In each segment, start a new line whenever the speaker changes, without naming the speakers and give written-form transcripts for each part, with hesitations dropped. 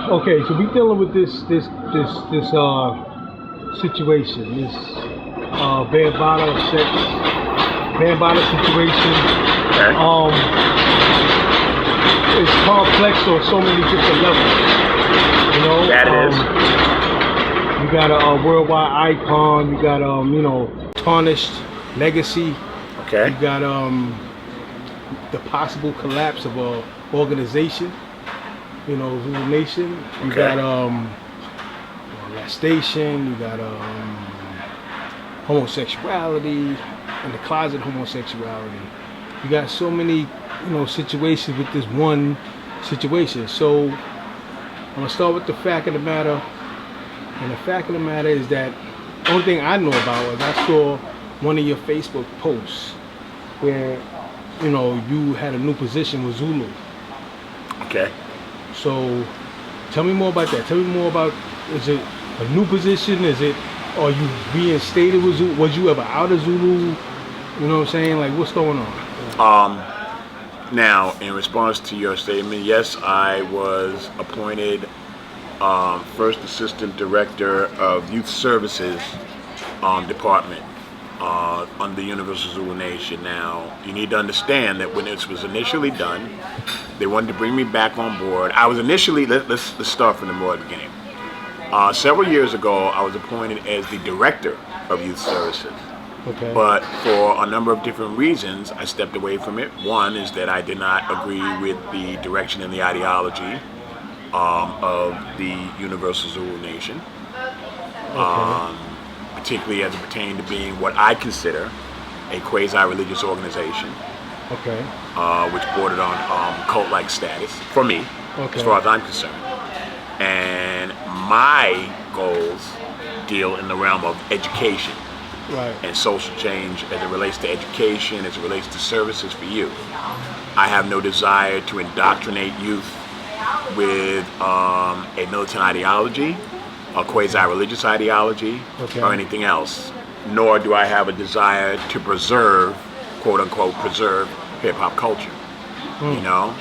Okay, so we dealing with this situation, this Bambaataa situation.
Okay.
It's complex on so many different levels. You know,
That is.
you got a worldwide icon. You got tarnished legacy.
Okay.
You got the possible collapse of a organization. You know, Zulu Nation. You
Okay.
got molestation. You got homosexuality and the closet homosexuality. You got so many situations with this one situation. So I'm gonna start with the fact of the matter. And the fact of the matter is that the only thing I know about was I saw one of your Facebook posts where you had a new position with Zulu.
Okay.
So tell me more about that. Tell me more about, is it a new position? Are you reinstated with Zulu? Was you ever out of Zulu? You know what I'm saying? Like, what's going on?
Now, in response to your statement, yes, I was appointed first assistant director of youth services department under Universal Zulu Nation. Now, you need to understand that when this was initially done, they wanted to bring me back on board. I was initially, let's start from the more beginning. Several years ago, I was appointed as the director of youth services.
Okay.
But for a number of different reasons, I stepped away from it. One is that I did not agree with the direction and the ideology of the Universal Zulu Nation, particularly as it pertained to being what I consider a quasi-religious organization,
Okay.
which bordered on cult-like status for me,
Okay.
as far as I'm concerned. And my goals deal in the realm of education
Right.
and social change as it relates to education, as it relates to services for youth. I have no desire to indoctrinate youth with a militant ideology, a quasi-religious ideology,
Okay.
or anything else. Nor do I have a desire to preserve, quote unquote, preserve hip-hop culture. You know?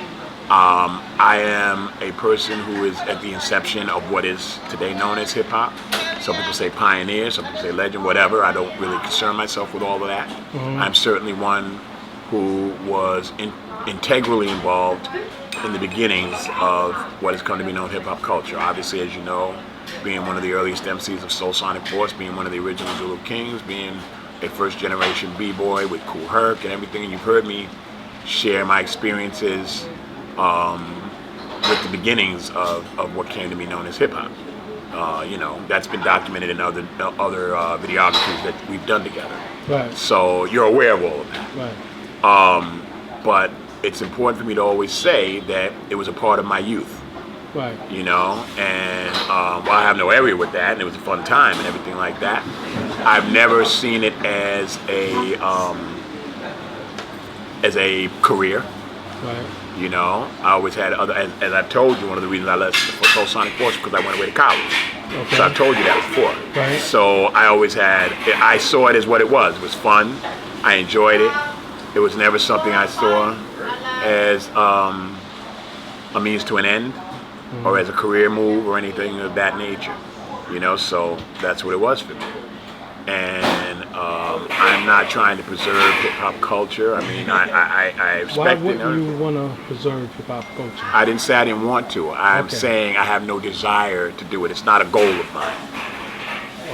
I am a person who is at the inception of what is today known as hip-hop. Some people say pioneer, some people say legend, whatever. I don't really concern myself with all of that. I'm certainly one who was integrally involved in the beginnings of what has come to be known hip-hop culture. Obviously, as you know, being one of the earliest MCs of Soul Sonic Force, being one of the original Zulu Kings, being a first-generation B-boy with Kool Herc and everything, and you've heard me share my experiences with the beginnings of what came to be known as hip-hop. That's been documented in other videographies that we've done together.
Right.
So you're aware of all of that.
Right.
But it's important for me to always say that it was a part of my youth,
Right.
and while I have no area with that, and it was a fun time and everything like that, I've never seen it as a career.
Right.
I always had other, as I've told you, one of the reasons I left for Soul Sonic Force because I went away to college.
Okay.
So I've told you that before.
Right.
So I saw it as what it was. It was fun. I enjoyed it. It was never something I saw as a means to an end or as a career move or anything of that nature. So that's what it was for me. And I'm not trying to preserve hip-hop culture. I mean, I expect
Why wouldn't you want to preserve hip-hop culture?
I didn't say I didn't want to. I'm
Okay.
saying I have no desire to do it. It's not a goal of mine.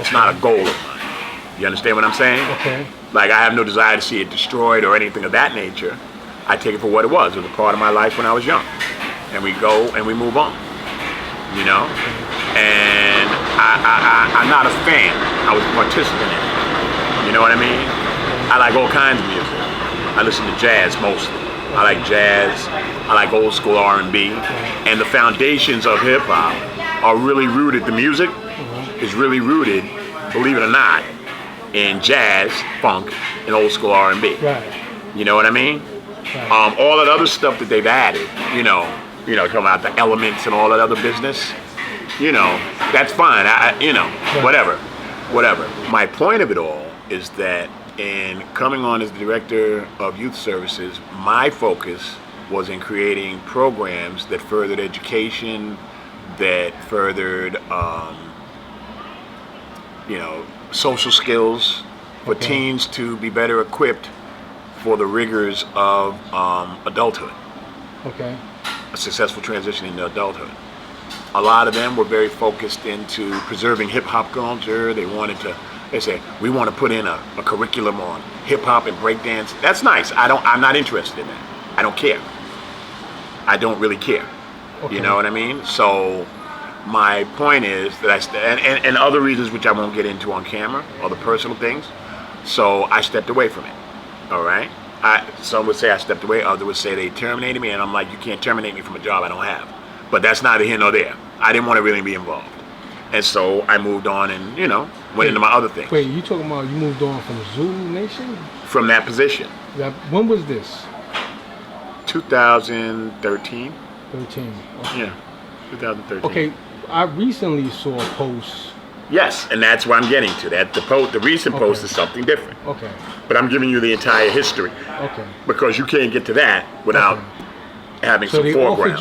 It's not a goal of mine. You understand what I'm saying?
Okay.
Like, I have no desire to see it destroyed or anything of that nature. I take it for what it was. It was a part of my life when I was young. And we go and we move on. And I'm not a fan. I was a participant in it. You know what I mean? I like all kinds of music. I listen to jazz mostly. I like jazz. I like old school R&B. And the foundations of hip hop are really rooted. The music is really rooted, believe it or not, in jazz, funk, and old school R&B.
Right.
You know what I mean?
Right.
All that other stuff that they've added, talking about the elements and all that other business, that's fine. Whatever. My point of it all is that in coming on as the director of youth services, my focus was in creating programs that furthered education, that furthered, social skills for
Okay.
teens to be better equipped for the rigors of adulthood,
Okay.
a successful transition into adulthood. A lot of them were very focused into preserving hip hop culture. They said, we want to put in a curriculum on hip hop and breakdance. That's nice. I'm not interested in that. I don't care. I don't really care.
Okay.
You know what I mean? So my point is that and other reasons which I won't get into on camera, other personal things. So I stepped away from it. All right. Some would say I stepped away. Others would say they terminated me, and I'm like, you can't terminate me from a job I don't have. But that's neither here nor there. I didn't want to really be involved, and so I moved on and went into my other things.
Wait, you talking about you moved on from Zulu Nation?
From that position,
When was this?
2013.
13.
Yeah, 2013.
Okay, I recently saw a post.
Yes, and that's what I'm getting to. That the recent post
Okay.
is something different.
Okay.
But I'm giving you the entire history
Okay.
because you can't get to that without having
So
some
they
foreground.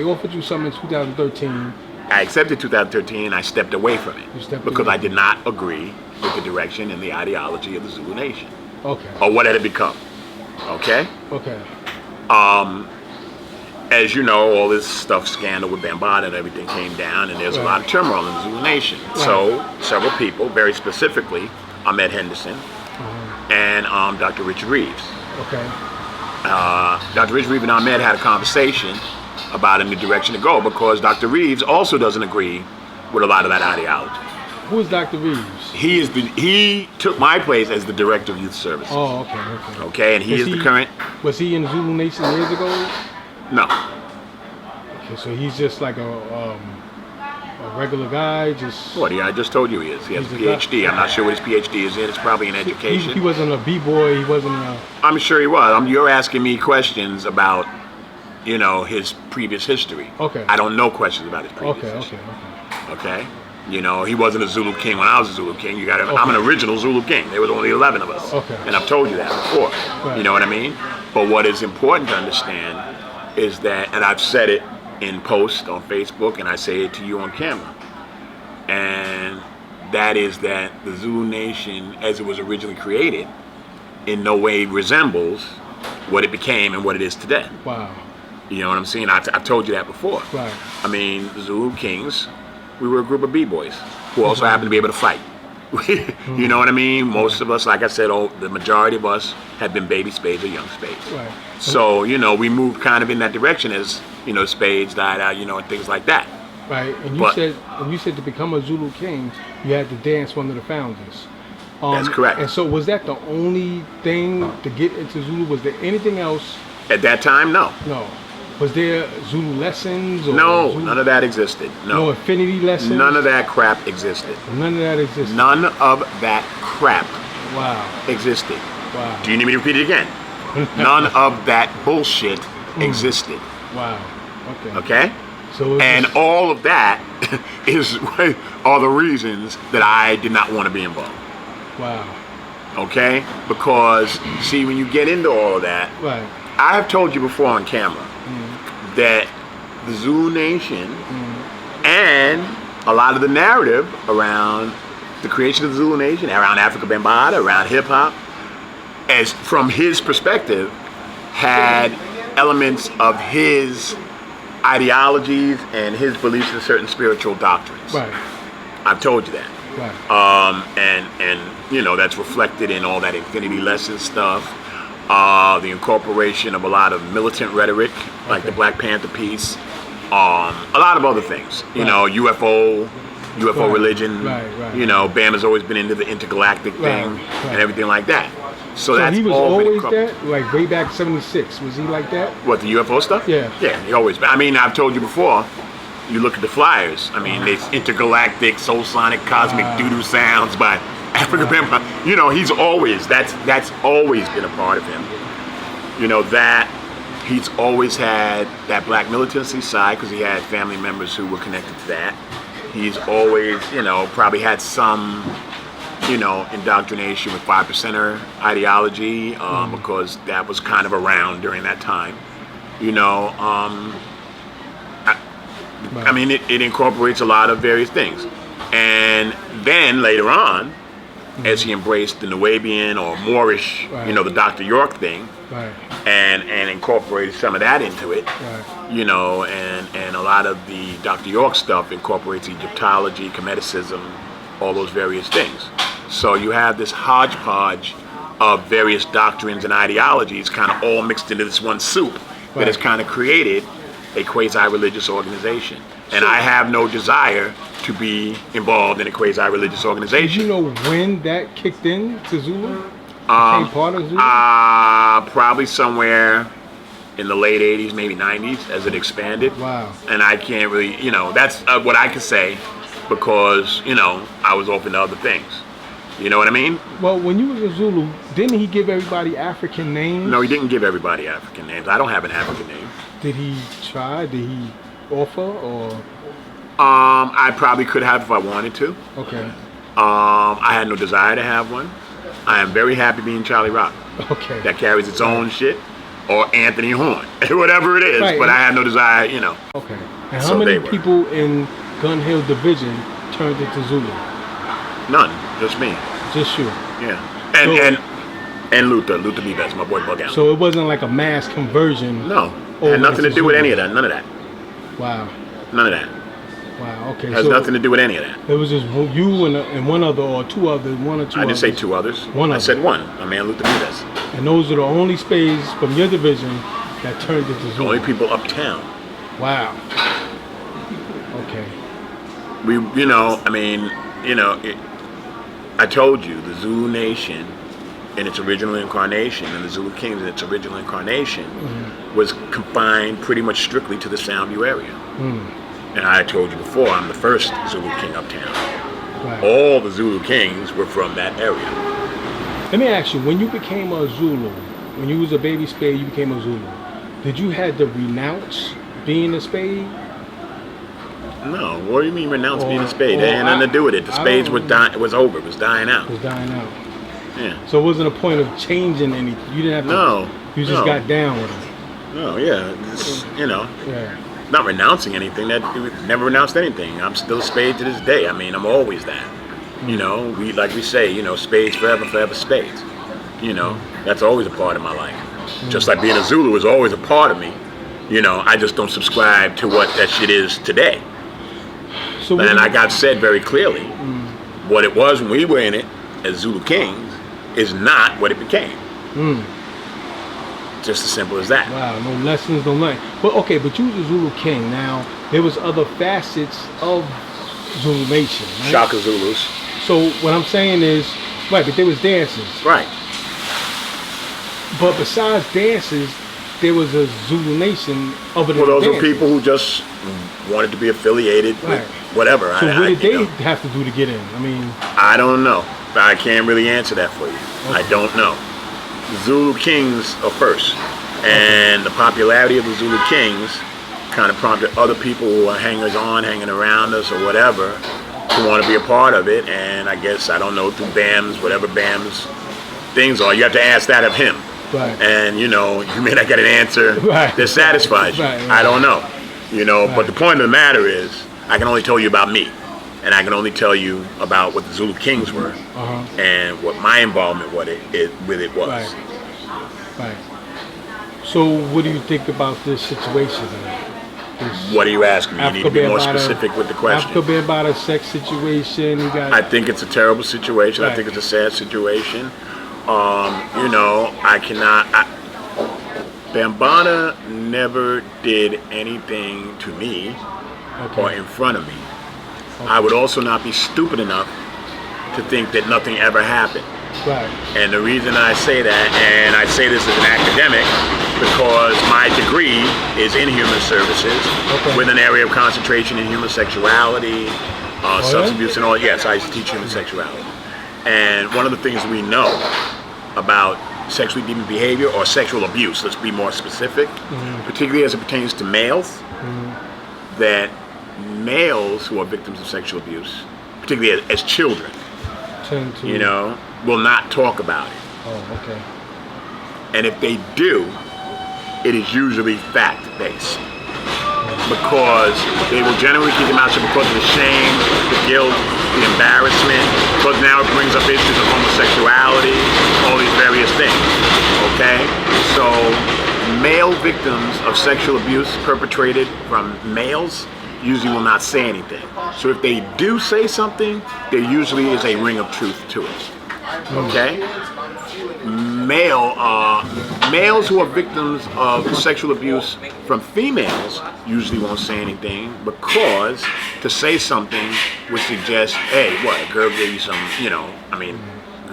offered you something in 2013.
I accepted 2013 and I stepped away from it
You stepped
because
away.
I did not agree with the direction and the ideology of the Zulu Nation
Okay.
or what it had become. Okay?
Okay.
As you know, all this stuff, scandal with Bambaataa and everything came down, and there's a
Right.
lot of turmoil in the Zulu Nation. So several people, very specifically Ahmed Henderson and Dr. Richard Reeves.
Okay.
Dr. Richard Reeves and Ahmed had a conversation about in the direction to go because Dr. Reeves also doesn't agree with a lot of that ideology.
Who is Dr. Reeves?
He took my place as the director of youth services.
Oh, okay. Okay.
Okay, and he is the current.
Was he in the Zulu Nation years ago?
No,
Okay, so he's just like a regular guy, just.
what? I just told you he is. He has a
He's a
PhD. I'm not sure what his PhD is in. It's probably in
He
education.
wasn't a b-boy. He wasn't a.
I'm sure he was. You're asking me questions about, his previous history.
Okay.
I don't know questions about his previous
Okay.
history.
Okay.
Okay. He wasn't a Zulu king when I was a Zulu king. I'm an original Zulu king. There was only 11 of us.
Okay.
And I've told you that before.
Right.
You know what I mean? But what is important to understand is that, and I've said it in post on Facebook, and I say it to you on camera, and that is that the Zulu Nation, as it was originally created, in no way resembles what it became and what it is today.
Wow.
You know what I'm saying? I've told you that before.
Right.
I mean, the Zulu Kings, we were a group of b-boys who also happened to be able to fight. You know what I mean? Most of us, like I said, the majority of us had been baby spades or young spades.
Right.
So, we moved kind of in that direction as, spades died out, and things like that.
Right. And
But-
you said to become a Zulu king, you had to dance one of the founders.
That's correct.
And so was that the only thing to get into Zulu? Was there anything else?
At that time, no.
No. Was there Zulu lessons? Or
No,
Zulu,
none of that existed.
no
No.
affinity lessons?
None of that crap existed.
None of that existed.
None of that crap
Wow.
existed.
Wow.
Do you need me to repeat it again? None of that bullshit existed.
Wow. Okay.
Okay?
So it
And
was-
all of that are the reasons that I did not want to be involved.
wow.
Okay? Because, see, when you get into all of that,
Right.
I have told you before on camera that the Zulu Nation and a lot of the narrative around the creation of the Zulu Nation, around Africa Bambaataa, around hip hop, as from his perspective, had elements of his ideologies and his beliefs in certain spiritual doctrines.
Right.
I've told you that.
Right.
And that's reflected in all that infinity lesson stuff, the incorporation of a lot of militant rhetoric, like the
Okay.
Black Panther piece, a lot of other things.
Right.
UFO
Right.
religion.
Right.
Bam has always been into the intergalactic thing
Right.
and everything like that. So
So
that's
he was
all been
always
incorporated.
that? Like way back 76. Was he like that?
What, the UFO stuff?
Yeah.
Yeah, he always been. I mean, I've told you before, you look at the flyers. I mean, it's intergalactic, soul sonic, cosmic doo-doo sounds by Africa Bambaataa. He's always, that's always been a part of him. That he's always had that black militancy side because he had family members who were connected to that. He's always, probably had some, indoctrination with 5%er ideology because that was kind of around during that time.
Right.
I mean, it incorporates a lot of various things. And then later on, as he embraced the Nubian or Moorish,
Right.
the Dr. York thing,
Right.
and incorporated some of that into it,
Right.
and a lot of the Dr. York stuff incorporates Egyptology, Cometicism, all those various things. So you have this hodgepodge of various doctrines and ideologies kind of all mixed into this one soup that has kind of created a quasi-religious organization. And I have no desire to be involved in a quasi-religious
Did
organization.
you know when that kicked in to Zulu? Became part of Zulu?
Probably somewhere in the late 80s, maybe 90s, as it expanded.
Wow.
And I can't really, that's what I could say because, I was open to other things. You know what I mean?
Well, when you was a Zulu, didn't he give everybody African names?
No, he didn't give everybody African names. I don't have an African name.
Did he try? Did he offer? Or
I probably could have if I wanted to.
okay,
I had no desire to have one. I am very happy being Charlie Rock.
okay,
That carries its own shit. Or Anthony Horn. Whatever it is.
Right.
But I had no desire,
okay. And how
So
many
they were.
people in Gun Hill Division turned into Zulu?
None. Just me.
Just you.
Yeah.
So-
And Luther B. Best, my boy Bug Allen.
So it wasn't like a mass conversion.
No.
Oh,
Had nothing to
it's
do with
Zulu.
any of that. None of that.
Wow.
None of that.
Wow. Okay.
Has
so
nothing to do with any of that.
it was just you and one other or two others, one or two.
I didn't say
others.
two others.
One
I
other.
said one. My man Luther B. Best.
And those are the only spades from your division that turned into
The
Zulu.
only people uptown.
Wow. Okay.
I told you, the Zulu Nation in its original incarnation and the Zulu Kings in its original incarnation was confined pretty much strictly to the Soundview area. And I told you before, I'm the first Zulu King uptown.
Right.
All the Zulu Kings were from that area.
Let me ask you, when you became a Zulu, when you was a baby spade, you became a Zulu. Did you had to renounce being a spade?
No, what do you mean renounce being
Or-
a spade?
or
It had nothing to do with it. The
I
spades
don't-
was over. It was dying out.
It was dying out.
Yeah.
So it wasn't a point of changing anything. You didn't have to.
No.
You just
no.
got down with it.
No, yeah. It's,
Yeah.
not renouncing anything. Never renounced anything. I'm still a spade to this day. I mean, I'm always that. We say, spades forever, forever spades. That's always a part of my life. Just like being a Zulu is always a part of me. I just don't subscribe to what that shit is today.
So what
And
do
I
you-
got said very clearly, what it was when we were in it as Zulu Kings is not what it became. Just as simple as that.
Wow, no lessons, no nothing. But okay, but you was a Zulu king. Now there was other facets of Zulu Nation. Right?
Shaka Zulus.
So what I'm saying is, right, but there was dances.
Right.
But besides dances, there was a Zulu Nation other than
Well, those are
dances.
people who just wanted to be affiliated
Right.
with whatever.
So what did they
you know,
have to do to get in? I mean,
I don't know. I can't really answer that for you. I don't know. The Zulu Kings are first. And the popularity of the Zulu Kings kind of prompted other people who are hangers-on, hanging around us or whatever, to want to be a part of it. And I guess, I don't know, through BAM's, whatever BAM's things are, you have to ask that of him.
right.
And you may not get an answer
Right.
that satisfies you.
Right.
I don't know. But
Right.
the point of the matter is, I can only tell you about me. And I can only tell you about what the Zulu Kings were and what my involvement with it was.
Right. Right. So what do you think about this situation? This
What are you asking me? You need to be more
Bambaataa-
specific with the question.
Africa Bambaataa sex situation. You got.
I think it's a terrible situation. I
Right.
think it's a sad situation. Bambaataa never did anything to me or
okay.
in front of me. I would also not be stupid enough to think that nothing ever happened.
Right.
And the reason I say that, and I say this as an academic, because my degree is in human services
Okay.
with an area of concentration in human sexuality, substance
yeah?
abuse and all. Yes, I used to teach human sexuality. And one of the things we know about sexually deviant behavior or sexual abuse, let's be more specific, particularly as it pertains to males, that males who are victims of sexual abuse, particularly as children,
Tend to.
will not talk about it.
Oh, okay.
And if they do, it is usually fact-based. because they will generally keep their mouth shut because of the shame, the guilt, the embarrassment, because now it brings up issues of homosexuality, all these various things. Okay? So male victims of sexual abuse perpetrated from males usually will not say anything. So if they do say something, there usually is a ring of truth to it. Okay? Males who are victims of sexual abuse from females usually won't say anything because to say something would suggest, hey, what, a girl gave you some, girl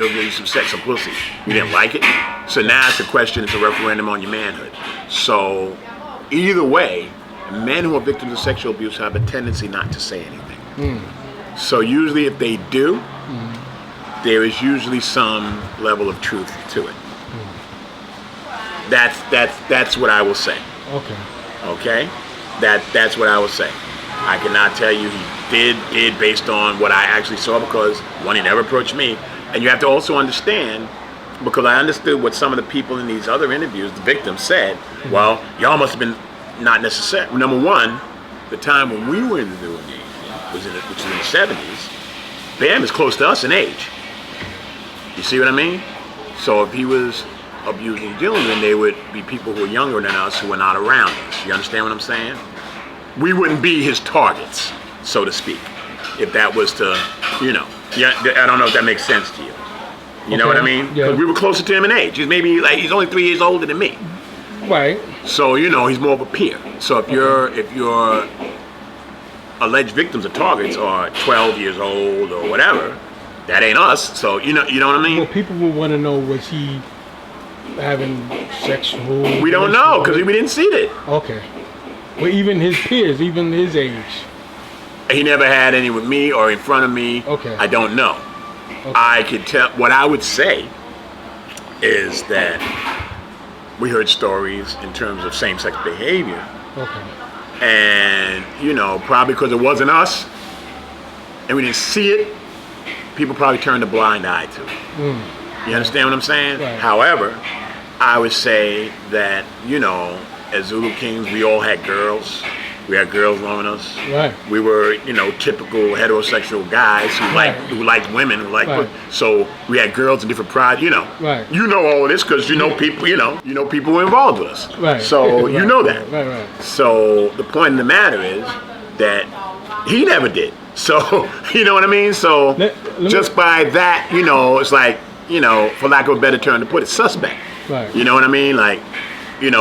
gave you some sex, some pussy. You didn't like it? So now it's a question, it's a referendum on your manhood. So either way, men who are victims of sexual abuse have a tendency not to say anything. So usually if they do, there is usually some level of truth to it. That's what I will say. Okay? That's what I will say. I cannot tell you he did based on what I actually saw because one, he never approached me. And you have to also understand, because I understood what some of the people in these other interviews, the victims, said, well, y'all must have been not necessarily. Number one, the time when we were interviewing which was in the 70s, Bam is close to us in age. You see what I mean? So if he was abusing Gillian, they would be people who are younger than us who are not around us. You understand what I'm saying? We wouldn't be his targets, so to speak, if that was to, yeah, I don't know if that makes sense to you. You know what I mean? Because we were closer to him in age. He's only 3 years older than me.
Right.
So he's more of a peer. So if your alleged victims or targets are 12 years old or whatever, that ain't us. So you know what I mean?
Well, people will want to know, was he having sexual?
We don't know because we didn't see it.
Okay. Well, even his peers, even his age.
He never had any with me or in front of me.
Okay.
I don't know.
Okay.
I could tell. What I would say is that we heard stories in terms of same-sex behavior. Okay. And probably because it wasn't us, and we didn't see it, people probably turned a blind eye to it. You understand what I'm saying?
Right.
However, I would say that, as Zulu Kings, we all had girls. We had girls loving us.
Right.
We were, typical heterosexual guys who liked women, so we had girls in different pride,
Right.
You know all of this because people, people were involved with us.
Right.
So you know that.
Right. So
the point of the matter is that he never did. So, you know what I mean? So just by that, it's like, for lack of a better term to put it, suspect.
Right.
You know what I mean? Like,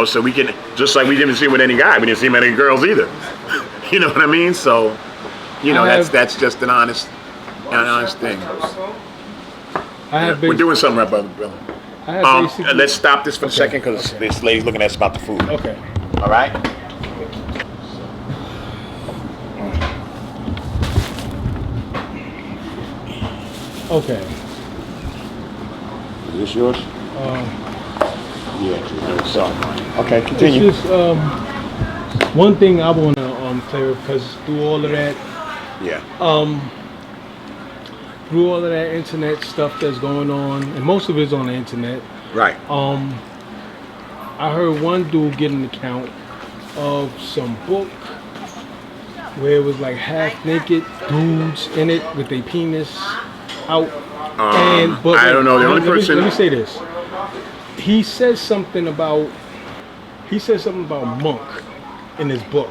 so we can, just like we didn't see him with any guy, we didn't see him with any girls either. You know what I mean? So, that's just an honest thing. We're doing something right, brother. Let's stop this for a second because this lady's looking at us about the food.
Okay.
All right?
Okay.
Is this yours? Yeah, sorry. Okay, continue.
It's just one thing I want to clear up, because through all of that, through all of that internet stuff that's going on, and most of it's on the internet.
Right.
I heard one dude get an account of some book where it was like half naked dudes in it with their penis out. But
I don't know. The only person.
Let me say this. He says something about monk in his book,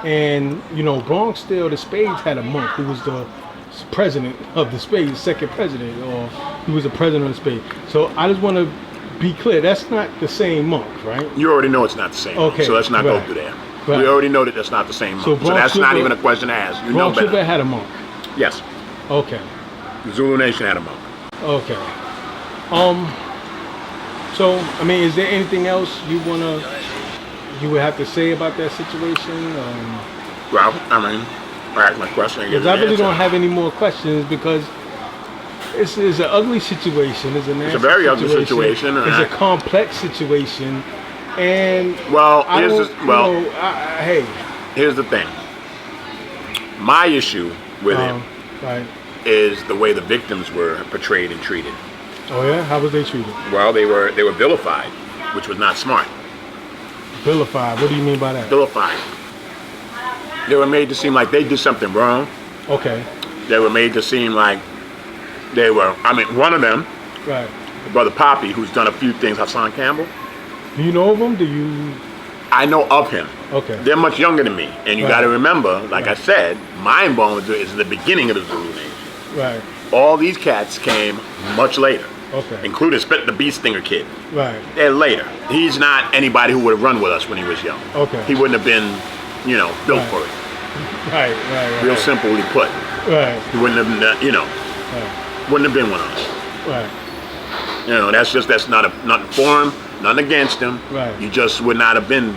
and Bronxdale, the Spades had a monk who was the president of the Spades, second president, or he was the president of the Spades. So I just want to be clear, that's not the same monk, right?
You already know it's not the same.
Okay,
so let's not go through there.
Right.
We already know that that's not the same monk. So that's not even a question to ask. You know better.
Bronx River had a monk.
Yes.
Okay.
The Zulu Nation had a monk.
Okay. So, I mean, is there anything else you would have to say about that situation?
Well, I mean, I asked my question.
Because I really don't have any more questions, because it's an ugly situation. It's a
very ugly situation.
It's a complex situation, and
here's the thing. My issue with him is the way the victims were portrayed and treated.
Oh yeah, how was they treated?
Well, they were vilified, which was not smart.
Vilified? What do you mean by that?
Vilified. They were made to seem like they did something wrong.
Okay.
They were made to seem like they were. I mean, one of them,
Right.
Brother Poppy, who's done a few things, Hassan Campbell.
Do you know of him? Do you?
I know of him.
Okay.
They're much younger than me, and you
Right.
got to remember, like I
Right.
said, my involvement is in the beginning of the Zulu Nation.
Right.
All these cats came much later,
Okay.
including Spit the Beast Stinger kid.
Right.
They're later. He's not anybody who would have run with us when he was young.
Okay.
He wouldn't have been, built
Right.
for it.
Right. Right.
Real simply put.
Right.
He wouldn't have,
Right.
wouldn't have been one of us.
Right.
That's nothing for him, nothing against him.
Right.
You just would not have been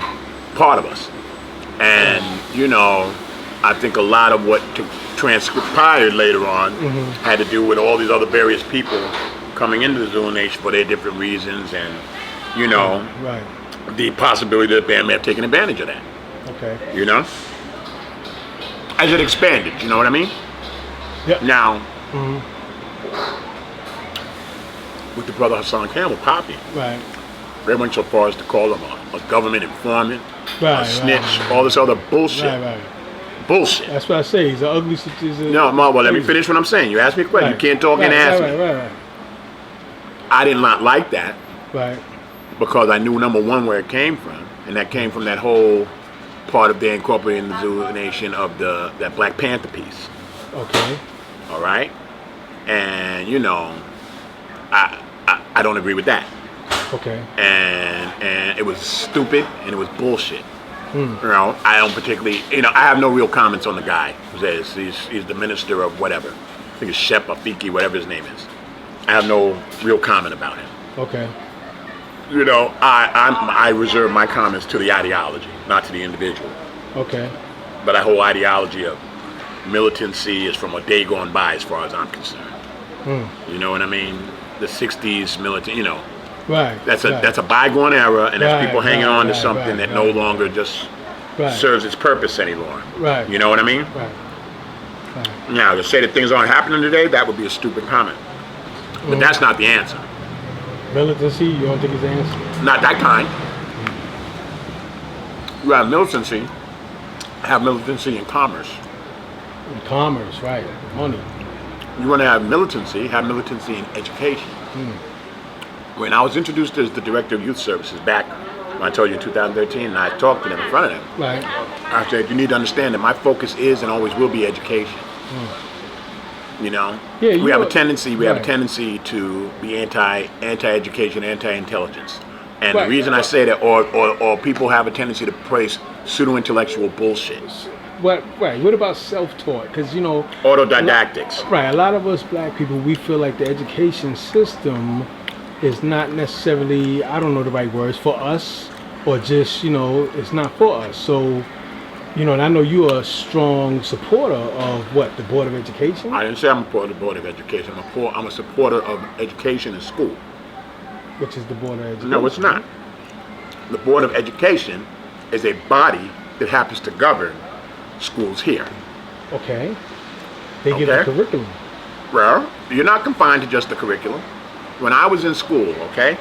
part of us. And, I think a lot of what transpired later on had to do with all these other various people coming into the Zulu Nation for their different reasons and,
Right.
the possibility that band may have taken advantage of that,
Okay.
As it expanded, you know what I mean?
Yep.
Now,
Mhm.
with the brother Hassan Campbell, Poppy,
Right.
they went so far as to call him a government informant,
Right.
a snitch,
Right.
all this other bullshit.
Right.
Bullshit.
That's what I say. He's an ugly.
No, well, let me finish what I'm saying. You asked me a question.
Right.
You can't talk and
Right,
ask
right,
me.
Right.
I did not like that
Right.
because I knew, number one, where it came from, and that came from that whole part of their incorporating the Zulu Nation of that Black Panther piece.
Okay.
All right, and I don't agree with that,
Okay.
and it was stupid and it was bullshit.
Hmm.
I don't particularly, I have no real comments on the guy. He's the minister of whatever. I think it's Shep Afiki, whatever his name is. I have no real comment about him.
Okay.
I reserve my comments to the ideology, not to the individual.
Okay.
But that whole ideology of militancy is from a day gone by, as far as I'm concerned.
Hmm.
You know what I mean? The '60s militant,
Right.
that's
right.
a bygone era, and that's
Right,
people hanging on to
right,
something
right,
that no
right.
longer just
Right.
serves its purpose anymore.
Right.
You know what I mean?
Right. Right.
Now, to say that things aren't happening today, that would be a stupid comment. But that's not the answer.
Militancy. You don't think it's the answer?
Not that kind. You have militancy. Have militancy in commerce.
Commerce. Right. Money.
You want to have militancy in education. When I was introduced as the director of youth services back when I told you in 2013, and I talked to them in front of them,
Right.
I said, you need to understand that my focus is and always will be education.
Yeah,
We have a
know-
tendency to be anti-education, anti-intelligence. And
Right.
the reason I say that, or people have a tendency to praise pseudo-intellectual bullshit.
Right. What about self-taught? Because
Autodidactics.
Right. A lot of us black people, we feel like the education system is not necessarily, I don't know the right words, for us, or just, it's not for us. So, and I know you're a strong supporter of the Board of Education?
I didn't say I'm a supporter of the Board of Education. I'm a supporter of education in school.
Which is the Board of Education?
No, it's not. The Board of Education is a body that happens to govern schools here.
Okay. They give the
Okay.
curriculum.
Well, you're not confined to just the curriculum. When I was in school, okay,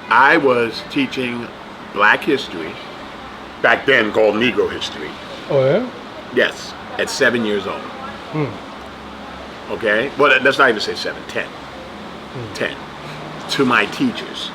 I was teaching black history, back then called Negro history.
Oh, yeah?
Yes, at 7 years old. Okay? Well, let's not even say 7, 10. 10. To my teachers.